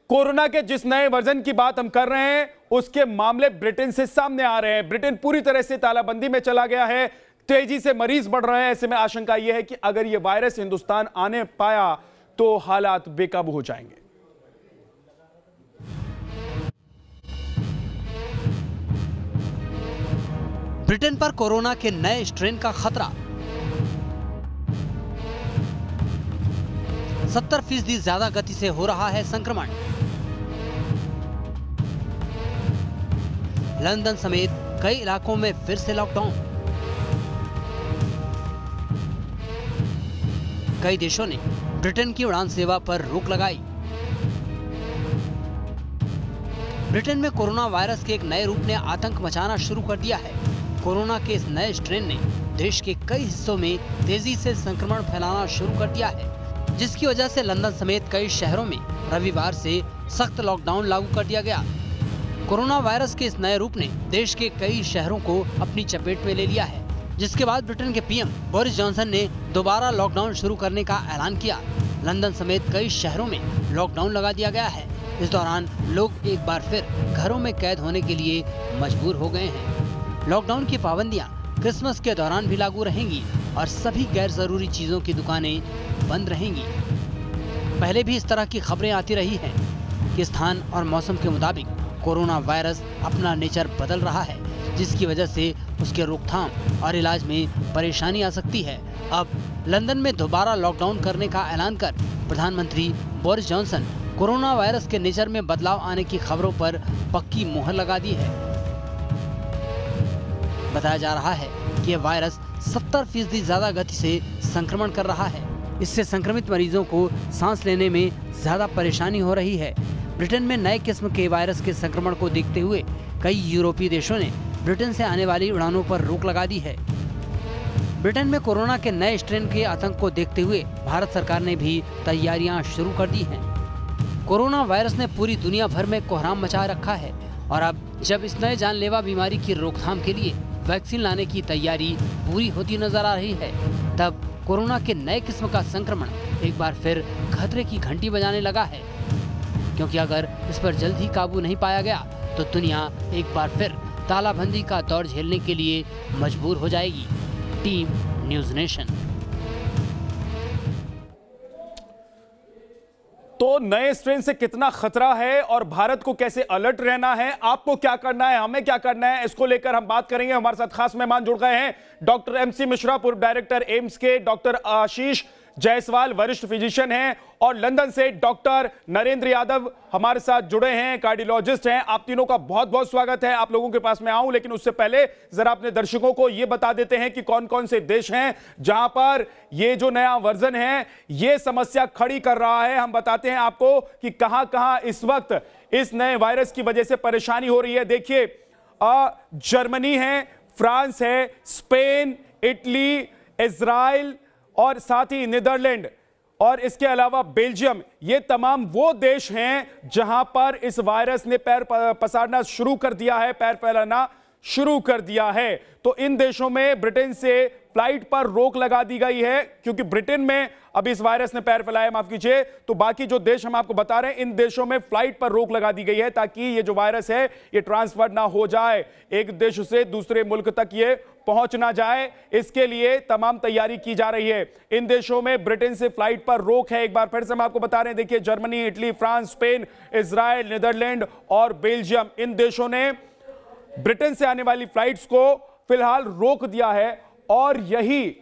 Corona के जिस नए वर्जन की बात हम कर रहे हैं उसके मामले ब्रिटेन से सामने आ रहे हैं। ब्रिटेन पूरी तरह से तालाबंदी में चला गया है, तेजी से मरीज बढ़ रहे हैं। ऐसे में आशंका यह है कि अगर यह वायरस हिंदुस्तान आने पाया तो हालात बेकाबू हो जाएंगे। ब्रिटेन पर कोरोना के नए स्ट्रेन का खतरा। 70% ज्यादा गति से हो रहा है संक्रमण। लंदन समेत कई इलाकों में फिर से लॉकडाउन। कई देशों ने ब्रिटेन की उड़ान सेवा पर रोक लगाई। ब्रिटेन में कोरोना वायरस के एक नए रूप ने आतंक मचाना शुरू कर दिया है। कोरोना के इस नए स्ट्रेन ने देश के कई हिस्सों में तेजी से संक्रमण फैलाना शुरू कर दिया है, जिसकी वजह से लंदन समेत कई शहरों में रविवार से सख्त लॉकडाउन लागू कर दिया गया। कोरोना वायरस के इस नए रूप ने देश के कई शहरों को अपनी चपेट में ले लिया है, जिसके बाद ब्रिटेन के पीएम बोरिस जॉनसन ने दोबारा लॉकडाउन शुरू करने का ऐलान किया। लंदन समेत कई शहरों में लॉकडाउन लगा दिया गया है। इस दौरान लोग एक बार फिर घरों में कैद होने के लिए मजबूर हो गए हैं। लॉकडाउन की पाबंदियां क्रिसमस के दौरान भी लागू रहेंगी और सभी गैर जरूरी चीजों की दुकानें बंद रहेंगी। पहले भी इस तरह की खबरें आती रही हैं कि स्थान और मौसम के मुताबिक कोरोना वायरस अपना नेचर बदल रहा है, जिसकी वजह से उसके रोकथाम और इलाज में परेशानी आ सकती है। अब लंदन में दोबारा लॉकडाउन करने का ऐलान कर प्रधानमंत्री बोरिस जॉनसन कोरोना वायरस के नेचर में बदलाव आने की खबरों पर पक्की मुहर लगा दी है। बताया जा रहा है कि यह वायरस 70% ज्यादा गति से संक्रमण कर रहा है। इससे संक्रमित मरीजों को सांस लेने में ज्यादा परेशानी हो रही है। ब्रिटेन में नए किस्म के वायरस के संक्रमण को देखते हुए कई यूरोपीय देशों ने ब्रिटेन से आने वाली उड़ानों पर रोक लगा दी है। ब्रिटेन में कोरोना के नए स्ट्रेन के आतंक को देखते हुए भारत सरकार ने भी तैयारियां शुरू कर दी हैं। कोरोना वायरस ने पूरी दुनिया भर में कोहराम मचा रखा है और अब जब इस नए जानलेवा बीमारी की रोकथाम के लिए वैक्सीन लाने की तैयारी पूरी होती नजर आ रही है, तब कोरोना के नए किस्म का संक्रमण एक बार फिर खतरे की घंटी बजाने लगा है, क्योंकि अगर इस पर जल्द ही काबू नहीं पाया गया तो दुनिया एक बार फिर तालाबंदी का दौर झेलने के लिए मजबूर हो जाएगी। Team news nation. तो नए स्ट्रेन से कितना खतरा है और भारत को कैसे अलर्ट रहना है, आपको क्या करना है, हमें क्या करना है, इसको लेकर हम बात करेंगे। हमारे साथ खास मेहमान जुड़ गए हैं डॉक्टर एमसी मिश्रा, पूर्व डायरेक्टर एम्स के, डॉक्टर आशीष जायसवाल वरिष्ठ फिजिशियन हैं, और लंदन से डॉक्टर नरेंद्र यादव हमारे साथ जुड़े हैं, कार्डियोलॉजिस्ट हैं। आप तीनों का बहुत बहुत स्वागत है। आप लोगों के पास मैं आऊं, लेकिन उससे पहले जरा अपने दर्शकों को यह बता देते हैं कि कौन कौन से देश हैं जहां पर ये जो नया वर्जन है ये समस्या खड़ी कर रहा है। हम बताते हैं आपको कि कहां कहां इस वक्त इस नए वायरस की वजह से परेशानी हो रही है। देखिए, जर्मनी है, फ्रांस है, स्पेन, इटली, इजराइल और साथ ही नीदरलैंड और इसके अलावा बेल्जियम, ये तमाम वो देश हैं जहां पर इस वायरस ने पैर पसारना शुरू कर दिया है, पैर फैलाना शुरू कर दिया है। तो इन देशों में ब्रिटेन से फ्लाइट पर रोक लगा दी गई है, क्योंकि ब्रिटेन में अभी इस वायरस ने पैर फैलाया, माफ कीजिए। तो बाकी जो देश हम आपको बता रहे हैं, इन देशों में फ्लाइट पर रोक लगा दी गई है ताकि ये जो वायरस है ये ट्रांसफर ना हो जाए, एक देश से दूसरे मुल्क तक ये पहुंच ना जाए। इसके लिए तमाम तैयारी की जा रही है। इन देशों में ब्रिटेन से फ्लाइट पर रोक है। एक बार फिर से हम आपको बता रहे हैं, देखिए, Germany, Italy, France, Spain, Israel, Netherland और बेल्जियम, इन देशों ने ब्रिटेन से आने वाली फ्लाइट्स को फिलहाल रोक दिया है। और यही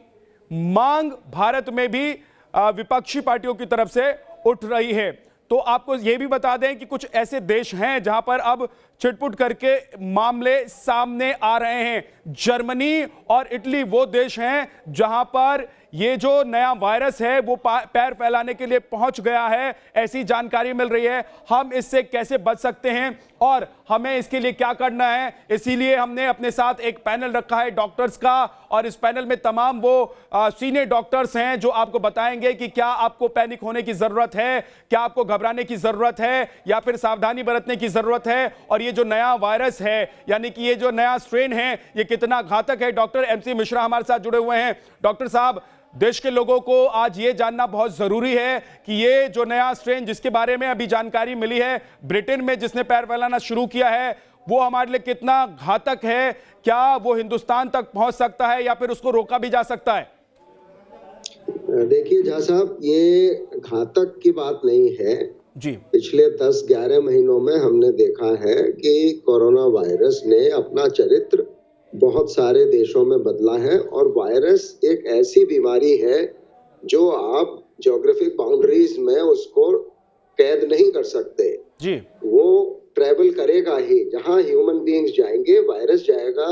मांग भारत में भी विपक्षी पार्टियों की तरफ से उठ रही है। तो आपको यह भी बता दें कि कुछ ऐसे देश हैं जहां पर अब छिटपुट करके मामले सामने आ रहे हैं। जर्मनी और इटली वो देश हैं जहां पर ये जो नया वायरस है वो पैर फैलाने के लिए पहुंच गया है, ऐसी जानकारी मिल रही है। हम इससे कैसे बच सकते हैं और हमें इसके लिए क्या करना है, इसीलिए हमने अपने साथ एक पैनल रखा है डॉक्टर्स का, और इस पैनल में तमाम वो सीनियर डॉक्टर्स हैं जो आपको बताएंगे कि क्या आपको पैनिक होने की जरूरत है, क्या आपको घबराने की जरूरत है, या फिर सावधानी बरतने की जरूरत है, और ये जो नया वायरस है यानी कि ये जो नया स्ट्रेन है ये कितना घातक है। डॉक्टर एमसी मिश्रा हमारे साथ जुड़े हुए हैं। डॉक्टर साहब, देश के लोगों को आज ये जानना बहुत जरूरी है कि ये जो नया स्ट्रेन जिसके बारे में अभी जानकारी मिली है ब्रिटेन में, जिसने पैर फैलाना शुरू किया है, वो हमारे लिए कितना घातक है? क्या वो हिंदुस्तान तक पहुंच सकता है या फिर उसको रोका भी जा सकता है? देखिए झा साहब, ये घातक की बात नहीं है जी। पिछले 10-11 महीनों में हमने देखा है कि कोरोना वायरस ने अपना चरित्र बहुत सारे देशों में बदला है, और वायरस एक ऐसी बीमारी है जो आप ज्योग्राफिक बाउंड्रीज में उसको कैद नहीं कर सकते जी। वो ट्रैवल करेगा ही। जहां ह्यूमन बीइंग्स जाएंगे वायरस जाएगा,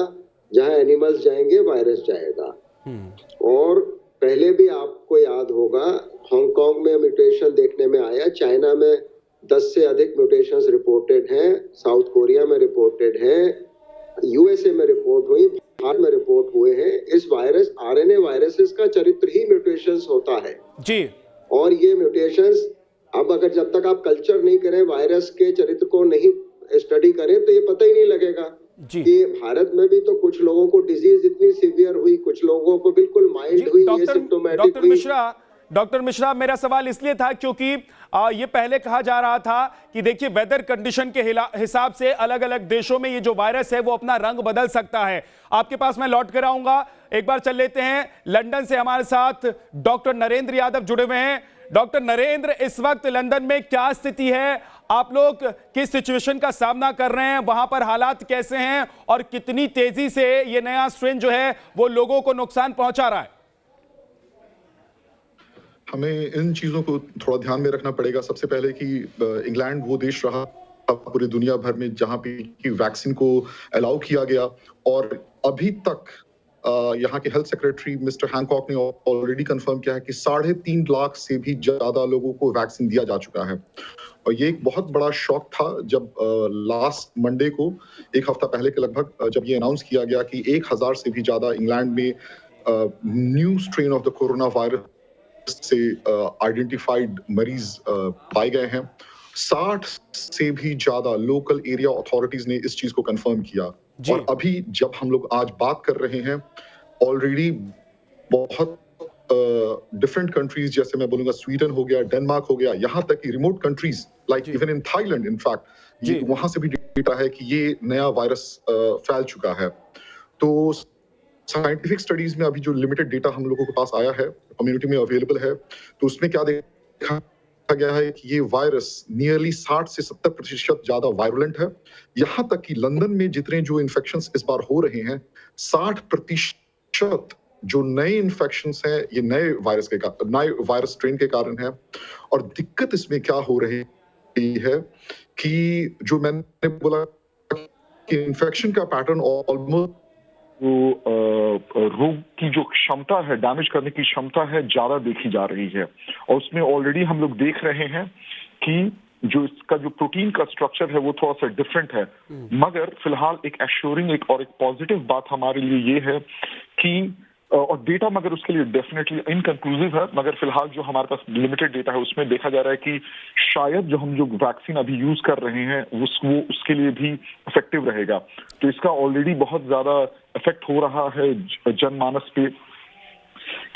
जहां एनिमल्स जाएंगे वायरस जाएगा। और पहले भी आपको याद होगा, हांगकांग में म्यूटेशन देखने में आया, चाइना में 10 से अधिक म्यूटेशंस रिपोर्टेड हैं, साउथ कोरिया में रिपोर्टेड हैं, यूएसए में रिपोर्ट हुई, भारत में रिपोर्ट हुए हैं। इस वायरस आरएनए वायरसेस का चरित्र ही म्यूटेशंस होता है जी। और ये म्यूटेशंस अब अगर जब तक आप कल्चर नहीं करें, वायरस के चरित्र को नहीं स्टडी करें, तो ये पता ही नहीं लगेगा जी। कि भारत में भी तो कुछ लोगों को डिजीज इतनी सीवियर हुई, कुछ लोगों को बिल्कुल माइल्ड हुई, एसिम्प्टोमेटिक हुई। डॉक्टर मिश्रा, मेरा सवाल इसलिए था क्योंकि ये पहले कहा जा रहा था कि देखिए वेदर कंडीशन के हिसाब से अलग अलग देशों में ये जो वायरस है वो अपना रंग बदल सकता है। आपके पास मैं लौट कर आऊंगा, एक बार चल लेते हैं लंदन से हमारे साथ डॉक्टर नरेंद्र यादव जुड़े हुए हैं। डॉक्टर नरेंद्र, इस वक्त लंदन में क्या स्थिति है? आप लोग किस सिचुएशन का सामना कर रहे हैं? वहां पर हालात कैसे हैं और कितनी तेजी से ये नया स्ट्रेन जो है वो लोगों को नुकसान पहुंचा रहा है? हमें इन चीजों को थोड़ा ध्यान में रखना पड़ेगा। सबसे पहले कि इंग्लैंड वो देश रहा पूरे दुनिया भर में जहां पे कि वैक्सीन को अलाउ किया गया, और अभी तक यहाँ के हेल्थ सेक्रेटरी मिस्टर हैंकॉक ने ऑलरेडी कंफर्म किया है कि 3.5 लाख से भी ज्यादा लोगों को वैक्सीन दिया जा चुका है। और ये एक बहुत बड़ा शॉक था जब लास्ट मंडे को, एक हफ्ता पहले के लगभग, जब ये अनाउंस किया गया कि 1000 से भी ज्यादा इंग्लैंड में new strain of the corona virus से आइडेंटिफाइड मरीज पाए गए हैं। 60 से भी ज्यादा लोकल एरिया अथॉरिटीज ने इस चीज को कंफर्म किया। और अभी जब हम लोग आज बात कर रहे हैं, ऑलरेडी बहुत डिफरेंट कंट्रीज, जैसे मैं बोलूंगा स्वीडन हो गया, डेनमार्क हो गया, यहाँ तक कि remote countries like even in Thailand, in fact ये वहां से भी डेटा है कि ये नया वायरस फैल चुका है। तो साइंटिफिक स्टडीज में अभी जो लिमिटेड डेटा हम लोगों के पास आया है, कम्युनिटी में अवेलेबल है, तो उसमें क्या देखा गया है कि ये वायरस नियरली 60 से 70% ज्यादा वायरुलेंट है। यहाँ तक कि लंदन में जितने जो इन्फेक्शंस इस बार हो रहे हैं, 60% जो नए इन्फेक्शंस हैं ये नए वायरस स्ट्रेन के कारण है। और दिक्कत इसमें क्या हो रही है कि जो मैंने बोला कि इन्फेक्शन का पैटर्न ऑलमोस्ट रोग की जो क्षमता है, डैमेज करने की क्षमता है, ज्यादा देखी जा रही है। और उसमें ऑलरेडी हम लोग देख रहे हैं कि जो इसका जो प्रोटीन का स्ट्रक्चर है वो थोड़ा सा डिफरेंट है। मगर फिलहाल एक एश्योरिंग एक पॉजिटिव बात हमारे लिए ये है कि और डेटा मगर उसके लिए डेफिनेटली इनकंक्लूसिव है, मगर फिलहाल जो हमारे पास लिमिटेड डेटा है उसमें देखा जा रहा है कि शायद जो हम जो वैक्सीन अभी यूज कर रहे हैं वो उसके लिए भी इफेक्टिव रहेगा। तो इसका ऑलरेडी बहुत ज्यादा इफेक्ट हो रहा है जनमानस पे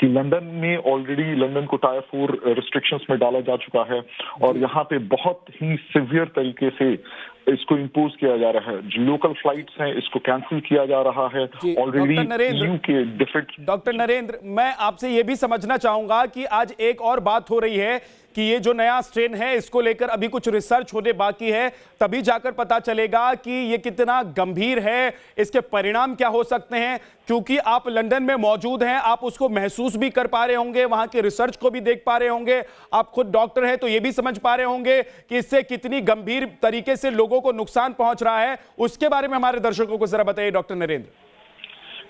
कि लंदन में ऑलरेडी लंदन को टायर 4 रिस्ट्रिक्शंस में डाला जा चुका है और यहाँ पे बहुत ही सिवियर तरीके से इसको इम्पोज किया जा रहा है। जो लोकल फ्लाइट्स हैं इसको कैंसिल किया जा रहा है ऑलरेडी ईयू के डिफरेंट। डॉक्टर नरेंद्र, मैं आपसे ये भी समझना चाहूंगा कि आज एक और बात हो रही है कि ये जो नया स्ट्रेन है इसको लेकर अभी कुछ रिसर्च होने बाकी है, तभी जाकर पता चलेगा कि ये कितना गंभीर है, इसके परिणाम क्या हो सकते हैं। क्योंकि आप लंदन में मौजूद हैं, आप उसको महसूस भी कर पा रहे होंगे, वहां के रिसर्च को भी देख पा रहे होंगे, आप खुद डॉक्टर हैं तो ये भी समझ पा रहे होंगे कि इससे कितनी गंभीर तरीके से लोगों को नुकसान पहुंच रहा है। उसके बारे में हमारे दर्शकों को जरा बताइए डॉक्टर नरेंद्र।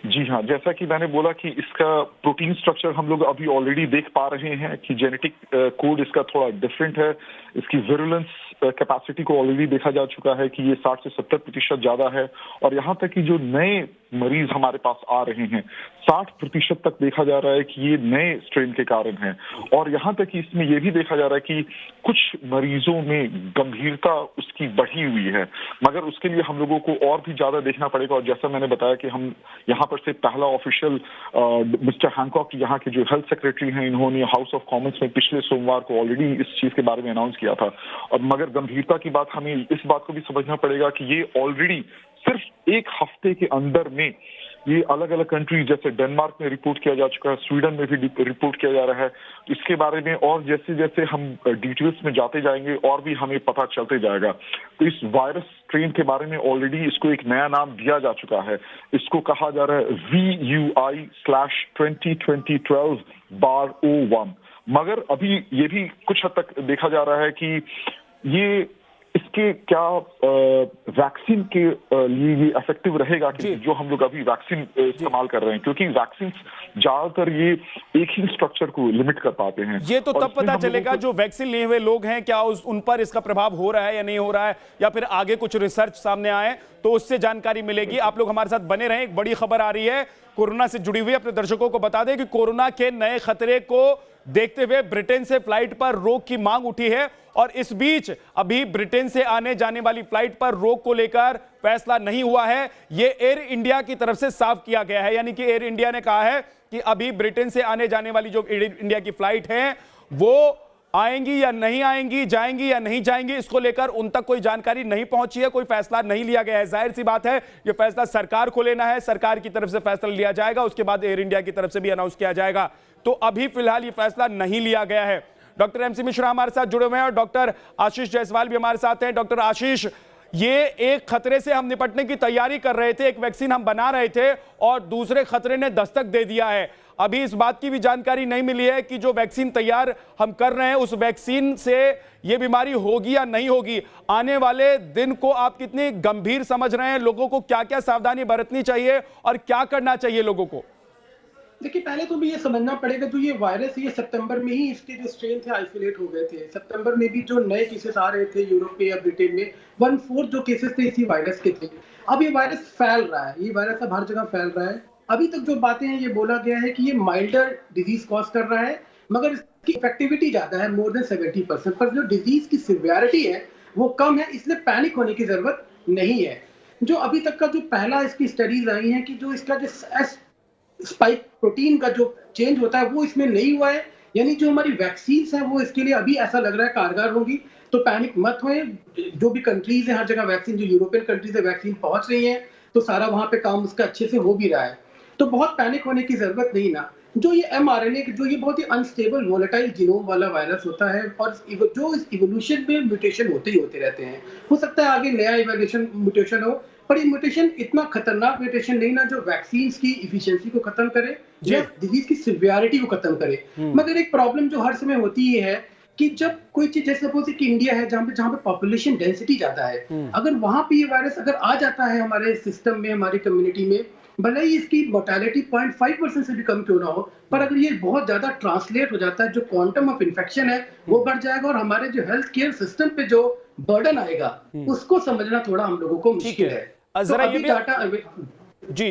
जी हाँ, जैसा कि मैंने बोला कि इसका प्रोटीन स्ट्रक्चर हम लोग अभी ऑलरेडी देख पा रहे हैं कि जेनेटिक कोड इसका थोड़ा डिफरेंट है। इसकी विरुलेंस कैपेसिटी को ऑलरेडी देखा जा चुका है कि ये 60 से 70% ज्यादा है। और यहाँ तक कि जो नए मरीज हमारे पास आ रहे हैं, 60% तक देखा जा रहा है कि ये नए स्ट्रेन के कारण है। और यहाँ तक कि इसमें यह भी देखा जा रहा है कि कुछ मरीजों में गंभीरता उसकी बढ़ी हुई है, मगर उसके लिए हम लोगों को और भी ज्यादा देखना पड़ेगा। और जैसा मैंने बताया कि हम यहाँ पर से पहला ऑफिशियल मिस्टर हैंकॉक यहाँ के जो हेल्थ सेक्रेटरी हैं, इन्होंने हाउस ऑफ कॉमन्स में पिछले सोमवार को ऑलरेडी इस चीज के बारे में अनाउंस किया था। और मगर गंभीरता की बात, हमें इस बात को भी समझना पड़ेगा कि ये ऑलरेडी सिर्फ एक हफ्ते के अंदर में ये अलग अलग कंट्री जैसे डेनमार्क में रिपोर्ट किया जा चुका है, स्वीडन में भी रिपोर्ट किया जा रहा है। इसके बारे में और जैसे जैसे हम डिटेल्स में जाते जाएंगे और भी हमें पता चलते जाएगा। तो इस वायरस स्ट्रेन के बारे में ऑलरेडी इसको एक नया नाम दिया जा चुका है। इसको कहा जा रहा है VUI/2020-12/01। मगर अभी ये भी कुछ हद तक देखा जा रहा है कि ये इसके क्या वैक्सीन के लिए ये इफेक्टिव रहेगा कि जो हम लोग अभी वैक्सीन इस्तेमाल कर रहे हैं, क्योंकि वैक्सीन ज्यादातर ये एक ही स्ट्रक्चर को लिमिट कर पाते हैं। ये तो तब पता चलेगा जो वैक्सीन लिए हुए लोग हैं क्या उन पर इसका प्रभाव हो रहा है या नहीं हो रहा है, या फिर आगे कुछ रिसर्च सामने आए तो उससे जानकारी मिलेगी। आप लोग हमारे साथ बने रहें। एक बड़ी खबर आ रही है कोरोना से जुड़ी हुई, अपने दर्शकों को बता दें कि कोरोना के नए खतरे को देखते हुए ब्रिटेन से फ्लाइट पर रोक की मांग उठी है। और इस बीच अभी ब्रिटेन से आने जाने वाली फ्लाइट पर रोक को लेकर फैसला नहीं हुआ है। यह एयर इंडिया की तरफ से साफ किया गया है, यानी कि एयर इंडिया ने कहा है कि अभी ब्रिटेन से आने जाने वाली जो एयर इंडिया की फ्लाइट है वो आएंगी या नहीं आएंगी, जाएंगी या नहीं जाएंगी, इसको लेकर उन तक कोई जानकारी नहीं पहुंची है, कोई फैसला नहीं लिया गया है। जाहिर सी बात है यह फैसला सरकार को लेना है, सरकार की तरफ से फैसला लिया जाएगा, उसके बाद एयर इंडिया की तरफ से भी अनाउंस किया जाएगा। तो अभी फिलहाल ये फैसला नहीं लिया गया है। डॉक्टर एमसी मिश्रा हमारे साथ जुड़े हुए हैं और डॉक्टर आशीष जायसवाल भी हमारे साथ हैं। डॉक्टर आशीष, ये एक खतरे से हम निपटने की तैयारी कर रहे थे, एक वैक्सीन हम बना रहे थे और दूसरे खतरे ने दस्तक दे दिया है। अभी इस बात की भी जानकारी नहीं मिली है कि जो वैक्सीन तैयार हम कर रहे हैं उस वैक्सीन से ये बीमारी होगी या नहीं होगी। आने वाले दिन को आप कितनी गंभीर समझ रहे हैं? लोगों को क्या क्या सावधानी बरतनी चाहिए और क्या करना चाहिए लोगों को? देखिए, पहले तो भी ये समझना पड़ेगा जो ये वायरस ये सितंबर में ही इसके जो स्ट्रेन थे आइसोलेट हो गए थे। सितंबर में भी जो नए केसेस आ रहे थे यूरोप में या ब्रिटेन में 1/4 जो केसेस थे इसी वायरस के थे। अब ये वायरस फैल रहा है, ये वायरस अब हर जगह फैल रहा है। अभी तक जो बातें हैं ये बोला गया है कि ये माइल्डर डिजीज कॉज कर रहा है, मगर इसकी इफेक्टिविटी ज्यादा है, मोर देन 70%, पर जो डिजीज की सिवियरिटी है वो कम है, इसलिए पैनिक होने की जरूरत नहीं है। जो अभी तक का जो पहला इसकी स्टडीज आई है कि जो इसका जो स्पाइक प्रोटीन का जो चेंज होता है वो इसमें नहीं हुआ है, यानी जो हमारी वैक्सीन है वो इसके लिए अभी ऐसा लग रहा है कारगर होगी। तो पैनिक मत होए, जो भी कंट्रीज है हर जगह वैक्सीन, जो यूरोपियन कंट्रीज है वैक्सीन पहुंच रही है, तो सारा वहां पे काम उसका अच्छे से हो भी रहा है, तो बहुत पैनिक होने की जरूरत नहीं ना। जो ये mRNA जो ये बहुत ही अनस्टेबल वोलेटाइल जीनोम वाला वायरस होता है और जो इस इवोल्यूशन में म्यूटेशन होते ही होते रहते हैं, हो सकता है आगे नया इवोल्यूशन म्यूटेशन हो, पर ये म्यूटेशन इतना खतरनाक म्यूटेशन नहीं ना जो वैक्सीन की इफिशिएंसी को खत्म करे या डिजीज की सिवियरिटी को खत्म करे। मगर एक प्रॉब्लम जो हर समय होती ही है कि जब कोई चीज, जैसे सपोज कि इंडिया है जहाँ पे पॉपुलेशन डेंसिटी ज्यादा है, अगर वहां पे ये वायरस अगर आ जाता है हमारे सिस्टम में, हमारी कम्युनिटी में, भले ही इसकी मोर्टेलिटी 0.5% से भी कम क्यों ना हो, पर अगर ये बहुत ज्यादा ट्रांसलेट हो जाता है, जो क्वांटम ऑफ इन्फेक्शन है वो बढ़ जाएगा और हमारे जो हेल्थ केयर सिस्टम पे जो बर्डन आएगा उसको समझना थोड़ा हम लोगों को मुश्किल है। जरा ये भी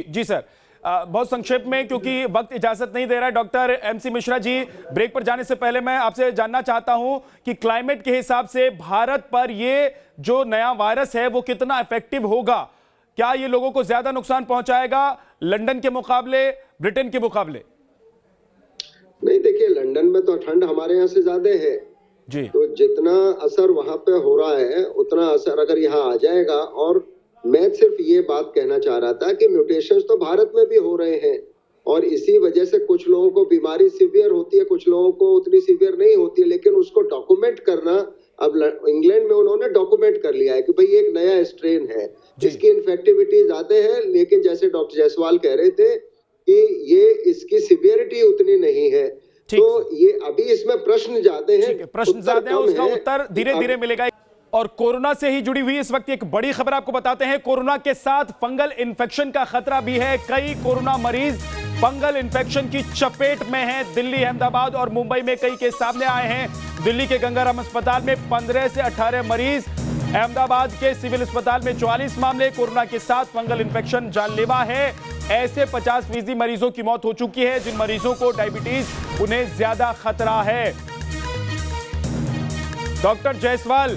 जी सर, बहुत संक्षेप में क्योंकि वक्त इजाजत नहीं दे रहा है। Doctor MC Mishra ji, break पर जाने से पहले मैं आपसे जानना चाहता हूं कि क्लाइमेट के हिसाब से भारत पर ये जो नया वायरस है वो कितना इफेक्टिव होगा? क्या ये लोगों को ज्यादा नुकसान पहुंचाएगा लंदन के मुकाबले, ब्रिटेन के मुकाबले? नहीं, देखिए लंदन में तो ठंड हमारे यहाँ से ज्यादा है जी, तो जितना असर वहां पे हो रहा है उतना असर अगर यहाँ आ जाएगा। और मैं सिर्फ ये बात कहना चाह रहा था कि म्यूटेशंस तो भारत में भी हो रहे हैं और इसी वजह से कुछ लोगों को बीमारी सीवियर होती है, कुछ लोगों को उतनी सीवियर नहीं होती है, लेकिन उसको डॉक्यूमेंट करना, अब इंग्लैंड में उन्होंने डॉक्यूमेंट कर लिया है कि भाई एक नया स्ट्रेन है जिसकी इन्फेक्टिविटी ज्यादा है, लेकिन जैसे डॉक्टर जायसवाल कह रहे थे कि ये इसकी सीवियरिटी उतनी नहीं है। तो ये अभी इसमें प्रश्न ज्यादा हैं, प्रश्न ज्यादा है, उसका उत्तर धीरे धीरे मिलेगा। और कोरोना से ही जुड़ी हुई इस वक्त एक बड़ी खबर आपको बताते हैं। कोरोना के साथ फंगल इन्फेक्शन का खतरा भी है। कई कोरोना मरीज फंगल इन्फेक्शन की चपेट में हैं। दिल्ली, अहमदाबाद और मुंबई में कई केस सामने आए हैं। दिल्ली के गंगाराम अस्पताल में 15 से 18 मरीज अहमदाबाद के सिविल अस्पताल में 44 मामले, कोरोना के साथ फंगल इन्फेक्शन जानलेवा है। ऐसे 50% मरीजों की मौत हो चुकी है। जिन मरीजों को डायबिटीज, उन्हें ज्यादा खतरा है। डॉक्टर जायसवाल,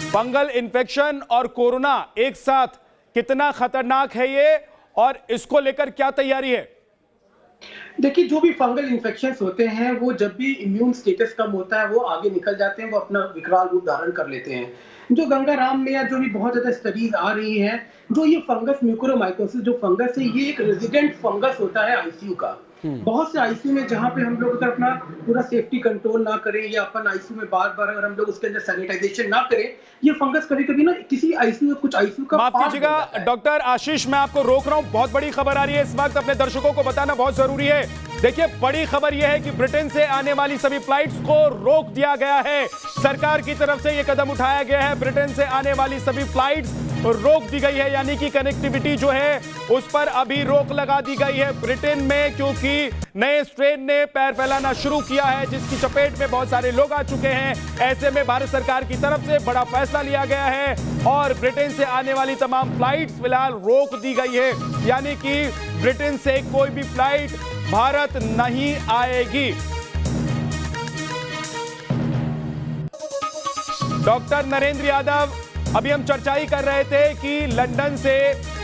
फंगल इन्फेक्शन और कोरोना एक साथ कितना खतरनाक है ये, और इसको लेकर क्या तैयारी है? देखिए, जो भी फंगल इन्फेक्शंस होते हैं वो जब भी इम्यून स्टेटस कम होता है वो आगे निकल जाते हैं, वो अपना विकराल रूप धारण कर लेते हैं। जो गंगाराम में या जो भी बहुत ज्यादा स्टडीज आ रही हैं, जो ये फंगस म्यूकोरमाइकोसिस जो फंगस है, ये एक रेजिडेंट फंगस होता है आईसीयू का। बहुत से आईसीयू में जहां पे हम लोग अगर अपना पूरा सेफ्टी कंट्रोल ना करें या अपन आईसीयू में बार बार अगर हम लोग उसके अंदर सैनिटाइजेशन ना करें, ये फंगस कभी कभी ना किसी आईसीयू कुछ आईसीयू का माफ कीजिएगा डॉक्टर आशीष, मैं आपको रोक रहा हूं, बहुत बड़ी खबर आ रही है इस वक्त, अपने दर्शकों को बताना बहुत जरूरी है। देखिए, बड़ी खबर यह है कि ब्रिटेन से आने वाली सभी फ्लाइट्स को रोक दिया गया है। सरकार की तरफ से यह कदम उठाया गया है, ब्रिटेन से आने वाली सभी फ्लाइट्स रोक दी गई है, यानी कि कनेक्टिविटी जो है उस पर अभी रोक लगा दी गई है ब्रिटेन में, क्योंकि नए स्ट्रेन ने पैर फैलाना शुरू किया है, जिसकी चपेट में बहुत सारे लोग आ चुके हैं। ऐसे में भारत सरकार की तरफ से बड़ा फैसला लिया गया है और ब्रिटेन से आने वाली तमाम फ्लाइट्स फिलहाल रोक दी गई है, यानी कि ब्रिटेन से कोई भी फ्लाइट भारत नहीं आएगी। डॉक्टर नरेंद्र यादव, अभी हम चर्चा ही कर रहे थे कि लंदन से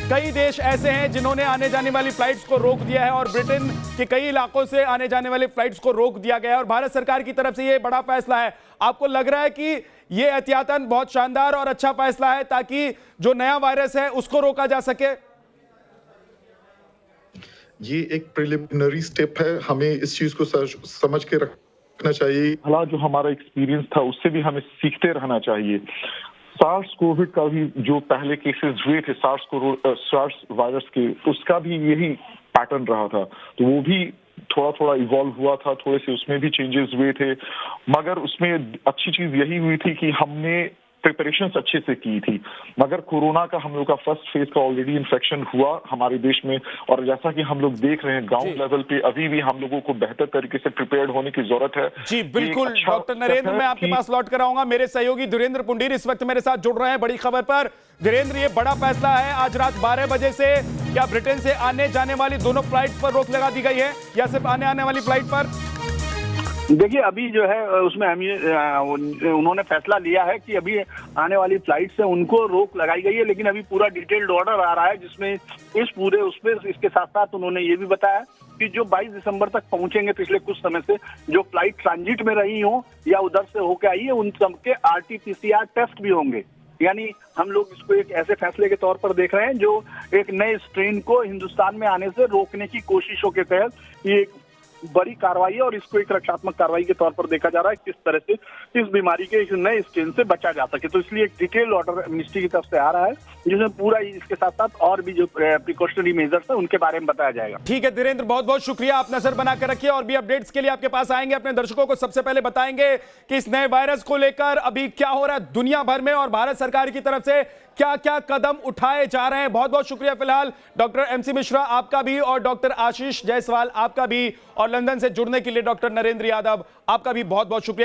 कई देश ऐसे हैं जिन्होंने आने जाने वाली फ्लाइट्स को रोक दिया है और ब्रिटेन के कई इलाकों से आने जाने वाली फ्लाइट्स को रोक दिया गया है और भारत सरकार की तरफ से यह बड़ा फैसला है। आपको लग रहा है कि यह एहतियातन बहुत शानदार और अच्छा फैसला है ताकि जो नया वायरस है उसको रोका जा सके? ये एक प्रिलिमिनरी स्टेप है, हमें इस चीज को समझ के रखना चाहिए। हालांकि जो हमारा एक्सपीरियंस था उससे भी हमें सीखते रहना चाहिए। सार्स कोविड का भी जो पहले केसेस हुए थे सार्स वायरस के, उसका भी यही पैटर्न रहा था, तो वो भी थोड़ा थोड़ा इवॉल्व हुआ था, थोड़े से उसमें भी चेंजेस हुए थे, मगर उसमें अच्छी चीज यही हुई थी कि हमने प्रिपरेशंस अच्छे से की थी। मगर कोरोना का हम लोग का फर्स्ट फेज का ऑलरेडी इन्फेक्शन हुआ हमारे देश में, और जैसा कि हम लोग देख रहे हैं ग्राउंड लेवल पे अभी भी हम लोगों को बेहतर तरीके से प्रिपेयर्ड होने की जरूरत है। जी बिल्कुल डॉक्टर नरेंद्र, मैं आपके पास लौट कर आऊंगा। मेरे सहयोगी धीरेन्द्र पुंडीर इस वक्त मेरे साथ जुड़ रहे हैं बड़ी खबर पर। धीरेन्द्र, ये बड़ा फैसला है, आज रात 12 बजे से क्या ब्रिटेन से आने जाने वाली दोनों फ्लाइट पर रोक लगा दी गई है या सिर्फ आने वाली फ्लाइट पर? देखिए, अभी जो है उसमें उन्होंने फैसला लिया है कि अभी आने वाली फ्लाइट से उनको रोक लगाई गई है, लेकिन अभी पूरा डिटेल्ड ऑर्डर आ रहा है जिसमें इसके साथ साथ उन्होंने ये भी बताया कि जो 22 दिसंबर तक पहुंचेंगे, पिछले कुछ समय से जो फ्लाइट ट्रांजिट में रही हो या उधर से होके आई है, उन सबके RT-PCR टेस्ट भी होंगे। यानी हम लोग इसको एक ऐसे फैसले के तौर पर देख रहे हैं जो एक नए स्ट्रेन को हिंदुस्तान में आने से रोकने की कोशिशों के तहत ये बड़ी कार्रवाई है और इसको एक रक्षात्मक कार्रवाई के तौर पर देखा जा रहा है किस तरह से इस बीमारी के इस नए स्ट्रेन से बचा जा सके। तो इसलिए एक डिटेल ऑर्डर मिनिस्ट्री की तरफ से आ रहा है जिसमें पूरा इसके साथ साथ और भी जो प्रिकॉशनरी मेजर्स है उनके बारे में बताया जाएगा। ठीक है धीरेन्द्र, बहुत बहुत शुक्रिया, आप नजर बनाकर रखिए और भी अपडेट्स के लिए आपके पास आएंगे। अपने दर्शकों को सबसे पहले बताएंगे कि इस नए वायरस को लेकर अभी क्या हो रहा है दुनिया भर में और भारत सरकार की तरफ से क्या क्या कदम उठाए जा रहे हैं। बहुत बहुत शुक्रिया फिलहाल डॉक्टर MC मिश्रा आपका भी और डॉक्टर आशीष जायसवाल आपका भी, और लंदन से जुड़ने के लिए डॉक्टर नरेंद्र यादव आपका भी बहुत बहुत शुक्रिया।